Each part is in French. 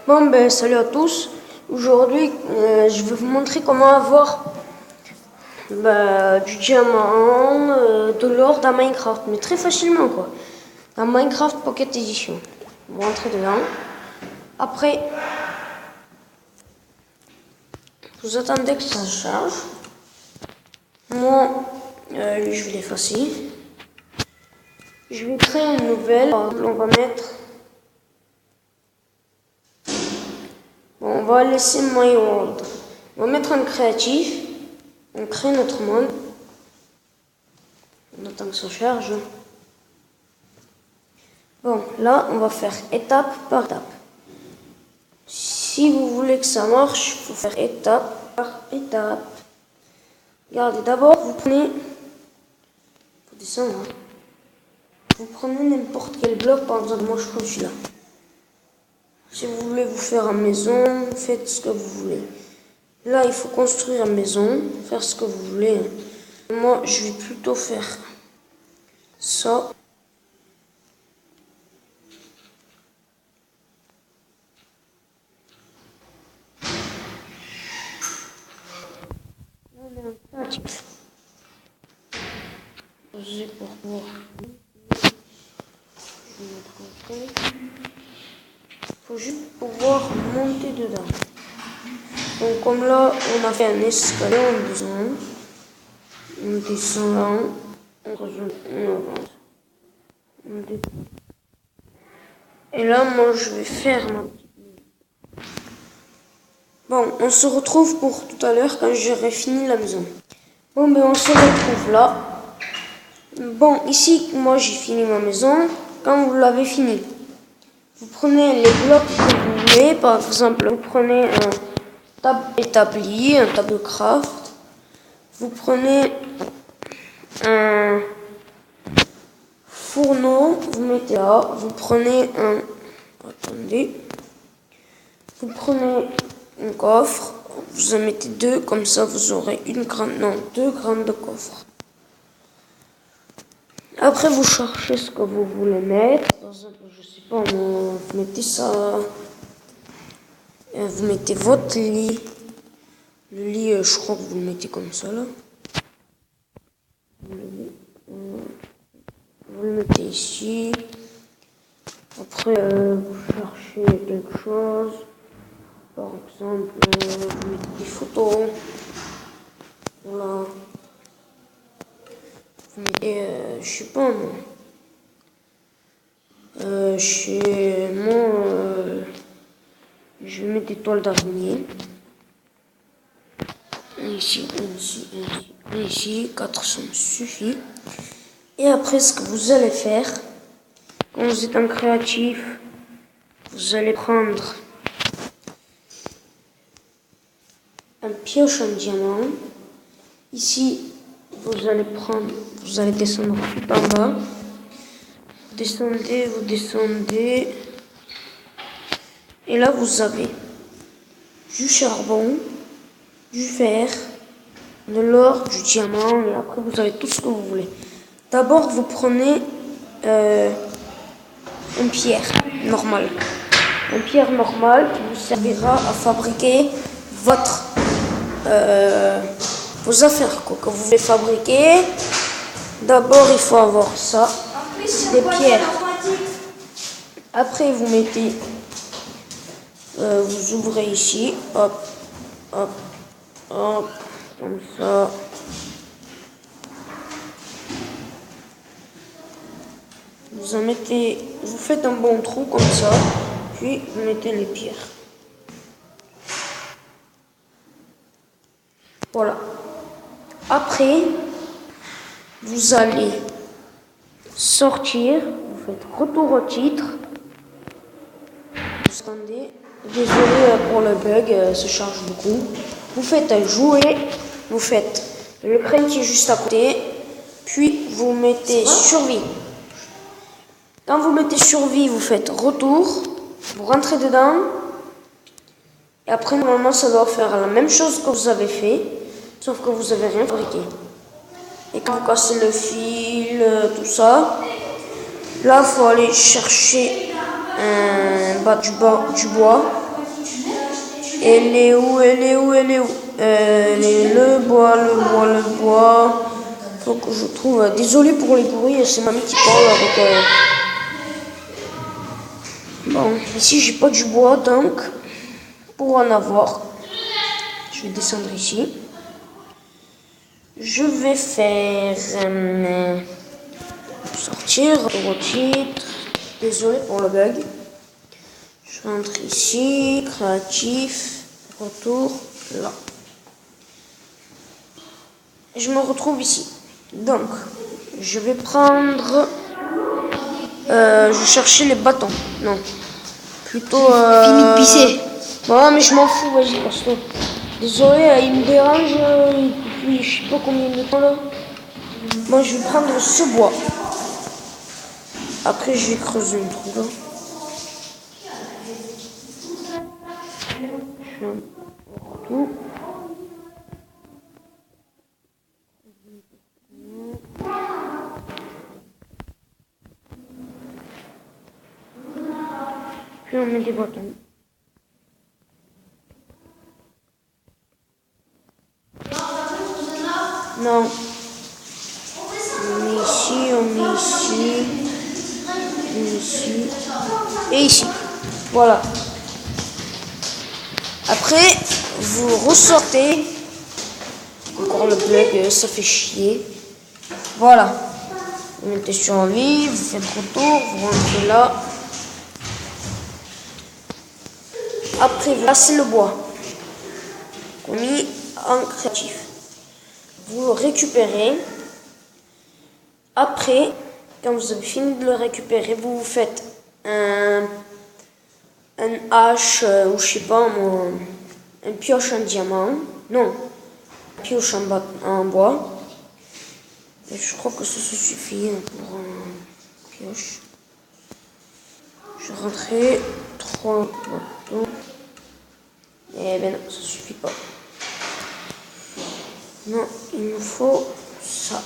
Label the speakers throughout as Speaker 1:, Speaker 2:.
Speaker 1: Bon ben salut à tous. Aujourd'hui je vais vous montrer comment avoir du diamant, de l'or dans Minecraft, mais très facilement quoi. Dans Minecraft Pocket Edition. Vous rentrez dedans. Après, vous attendez que ça charge. Moi, je vais l'effacer. Je vais créer une nouvelle. On va mettre. Bon, on va laisser My World. On va mettre un créatif. On crée notre monde. On attend que ça charge. Bon, là, on va faire étape par étape. Si vous voulez que ça marche, il faut faire étape par étape. Regardez, d'abord, vous prenez... Faut descendre, hein. Vous prenez n'importe quel bloc, par exemple, moi je prends celui-là. Si vous voulez vous faire une maison, faites ce que vous voulez. Là, il faut construire une maison, faire ce que vous voulez. Moi, je vais plutôt faire ça. J'ai pour voir. Faut juste pouvoir monter dedans. Donc comme là, on a fait un escalier, on descend là, on avance. Et là, moi, je vais faire ma petite... Bon, on se retrouve pour tout à l'heure quand j'aurai fini la maison. Bon, ben on se retrouve là. Bon, ici, moi, j'ai fini ma maison. Quand vous l'avez fini, vous prenez les blocs que vous voulez. Par exemple, vous prenez un établi, un tableau craft. Vous prenez un fourneau, vous mettez là. Vous prenez un... Attendez. Vous prenez un coffre. Vous en mettez deux, comme ça vous aurez deux grandes coffres. Après, vous cherchez ce que vous voulez mettre. Par exemple, je sais pas, vous mettez ça. Vous mettez votre lit. Le lit, je crois que vous le mettez comme ça, là. Vous le mettez ici. Après, vous cherchez quelque chose. Par exemple, vous mettez des photos. Voilà. Et je sais pas moi. Chez moi, je vais mettre des toiles d'araignée. Ici, ici, 400 suffit. Et après, ce que vous allez faire, quand vous êtes en créatif, vous allez prendre un pioche en diamant. Ici, vous allez descendre tout en bas. Vous descendez. Et là, vous avez du charbon, du fer, de l'or, du diamant. Et après, vous avez tout ce que vous voulez. D'abord, vous prenez une pierre normale. Une pierre normale qui vous servira à fabriquer vos affaires que vous voulez fabriquer. D'abord, il faut avoir ça, des pierres. Après, vous mettez, vous ouvrez ici, hop, hop, hop, comme ça. Vous faites un bon trou comme ça, puis vous mettez les pierres. Voilà. Après, vous allez sortir, vous faites retour au titre. Vous attendez. Désolé pour le bug, ça charge beaucoup. Vous faites jouer, vous faites l'écran qui est juste à côté, puis vous mettez survie. Quand vous mettez survie, vous faites retour, vous rentrez dedans, et après normalement ça doit faire la même chose que vous avez fait, sauf que vous avez rien fabriqué. Et quand vous cassez le fil, tout ça, là il faut aller chercher du bois. Elle est où? Elle est où? Elle est où? Elle est le bois, le bois, le bois. Faut que je trouve. Désolé pour les bruits, c'est mamie qui parle avec. Bon, ici j'ai pas du bois, donc pour en avoir, je vais descendre ici. Je vais faire sortir au titre. Désolé pour le bug. Je rentre ici, créatif, retour là. Je me retrouve ici. Donc, je vais prendre. Je vais chercher les bâtons. Non. Plutôt.
Speaker 2: Fini de pisser.
Speaker 1: Non, mais je m'en fous, vas-y, parce que. Désolé, il me dérange depuis je sais pas combien de temps là. Moi, je vais prendre ce bois. Après, je vais creuser une trou là. Je vais tout. Puis on met des bâtons. Non. On met ici, on met ici. On met ici. Et ici. Voilà. Après, vous ressortez. Encore le bug, ça fait chier. Voilà. Vous mettez sur lui, vous faites retour, vous rentrez là. Après, vous passez le bois qu'on a mis en créatif. Vous le récupérez. Après, quand vous avez fini de le récupérer, vous faites un hache ou je sais pas, une pioche en diamant. Non, une pioche en bois. Et je crois que ça suffit pour une pioche. Je rentrais 3 bateaux. Eh ben non, ça suffit pas. Non, il me faut ça.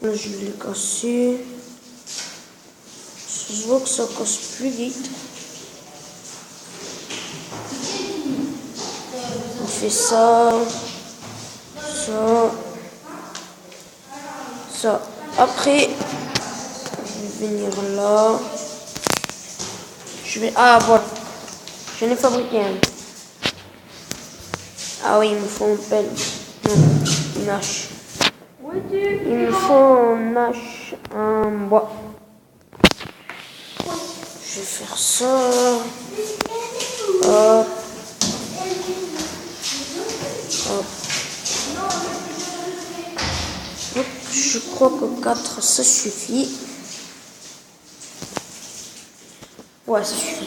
Speaker 1: Là, je vais les casser. Ça se voit que ça casse plus vite. On fait ça. Ça. Ça. Après, je vais venir là. Je vais... Ah, voilà. J'en ai fabriqué un. Ah oui, il me faut une pelle. Non, une hache. Il me faut une hache en bois. Je vais faire ça. Hop. Hop. Hop. Je crois que 4, ça suffit. Ouais, ça suffit.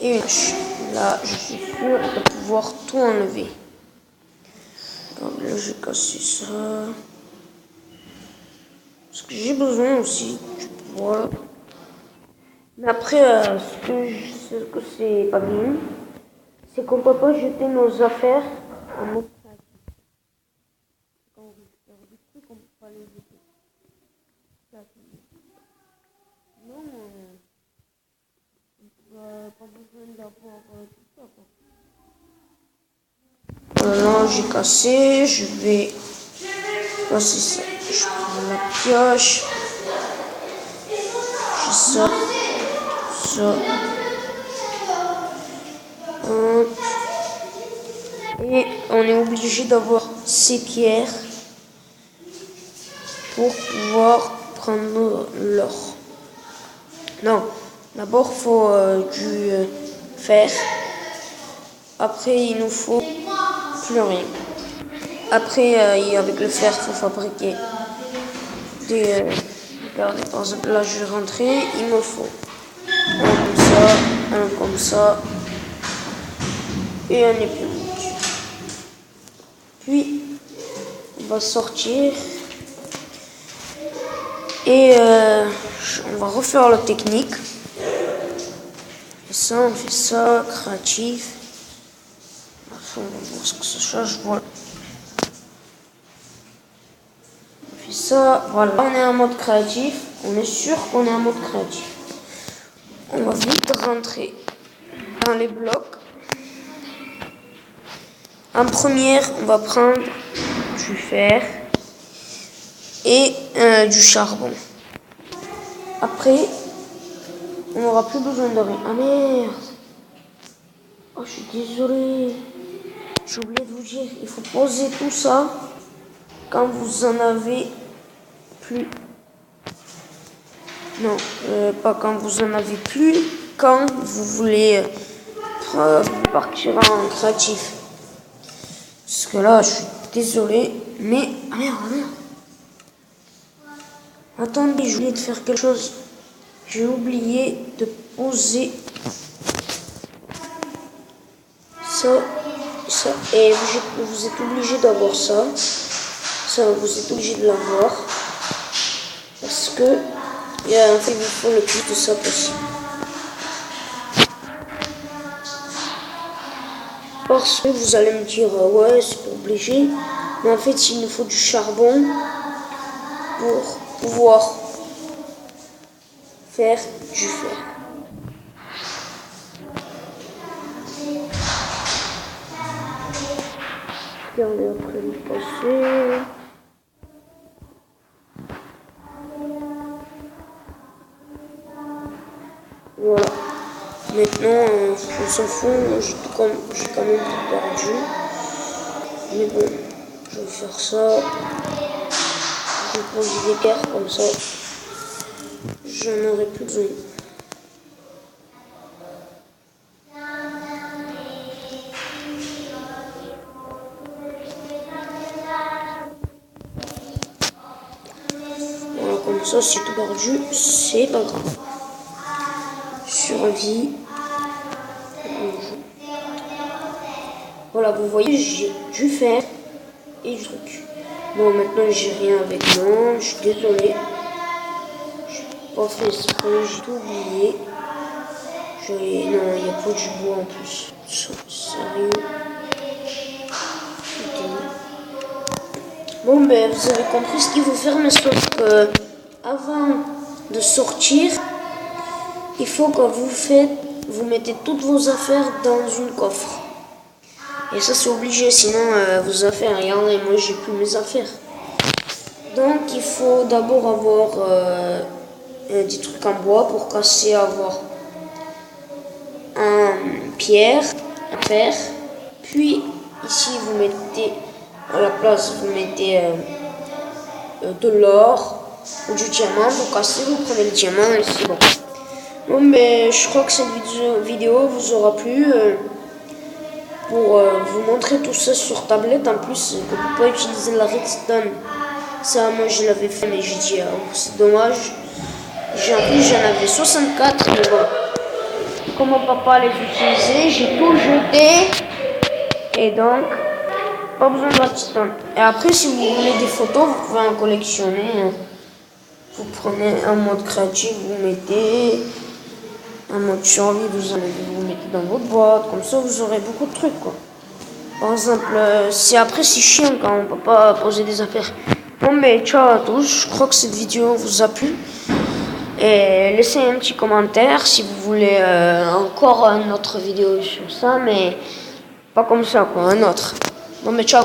Speaker 1: Et une hache. Là, je suis sûr de pouvoir tout enlever. Donc là, j'ai cassé ça. Parce que j'ai besoin aussi du bois. Mais après, ce que c'est pas bien, c'est qu'on peut pas jeter nos affaires en mode créatif. Quand on veut faire des trucs, on peut pas les jeter. Non, pas besoin d'avoir tout ça, quoi. Voilà, j'ai cassé, je vais casser ça. Je prends la pioche. J'ai ça. Ça. Hop. Et on est obligé d'avoir ces pierres pour pouvoir prendre l'or. Non, d'abord il faut du fer. Après il nous faut plus rien. Après avec le fer il faut fabriquer des... regardez, par exemple là je vais rentrer, il me faut un comme ça et un épionique. Puis on va sortir et on va refaire la technique. On fait ça, créatif. Après, on va voir ce que ça change. Voilà. On fait ça, voilà. On est en mode créatif. On est sûr qu'on est en mode créatif. on va vite rentrer dans les blocs. En première, on va prendre du fer et du charbon. Après, on n'aura plus besoin de rien. Ah merde! Oh, je suis désolé. J'ai oublié de vous dire, il faut poser tout ça quand vous en avez plus. Non, pas quand vous en avez plus, quand vous voulez partir en créatif. Parce que là, je suis désolé, mais... Ah merde, ah merde. Attendez, j'ai oublié de faire quelque chose. J'ai oublié de poser ça, et vous êtes obligé d'avoir ça. Ça, vous êtes obligé de l'avoir. Parce que il vous faut le plus de ça possible. Parce que vous allez me dire, ouais, c'est pas obligé. Mais en fait, il nous faut du charbon pour pouvoir faire du fer. Regardez après le passé. Voilà. Maintenant, on s'en fout, j'ai quand même tout perdu. Mais bon, je vais faire ça. Je vais prendre des cartes comme ça. J'en aurai plus besoin. Voilà, comme ça, si tout perdu, c'est pas grave. Survie. Voilà, vous voyez, j'ai du fer et du truc. Bon, maintenant, j'ai rien avec moi. Je suis désolé. Je n'ai pas fait exprès, j'ai tout oublié. Non, il n'y a pas du bois en plus. Sérieux. Okay. Bon, ben, vous avez compris ce qu'il faut faire, mais sauf que avant de sortir, il faut que vous mettez toutes vos affaires dans une coffre. Et ça, c'est obligé, sinon vos affaires, regardez, moi j'ai plus mes affaires. Donc il faut d'abord avoir des trucs en bois pour casser, avoir un pierre, un fer. Puis ici vous mettez, à la place vous mettez de l'or ou du diamant. Vous cassez, vous prenez le diamant et c'est bon. Bon, mais je crois que cette vidéo vous aura plu. Pour vous montrer tout ça sur tablette, en plus que vous pouvez utiliser la redstone. Ça, moi je l'avais fait, mais j'ai dit c'est dommage. En plus j'en avais 64, mais bon, comme mon papa les utilisait, j'ai tout jeté. Et donc pas besoin de redstone. Et après, si vous voulez des photos, vous pouvez en collectionner. Vous prenez un mode créatif, vous mettez un mode survie, vous mettez dans votre boîte, comme ça vous aurez beaucoup de trucs, quoi. Par exemple, c'est chiant quand on peut pas poser des affaires. Bon, mais ciao à tous, je crois que cette vidéo vous a plu. Et laissez un petit commentaire si vous voulez encore une autre vidéo sur ça, mais pas comme ça, quoi, un autre. Bon, mais ciao.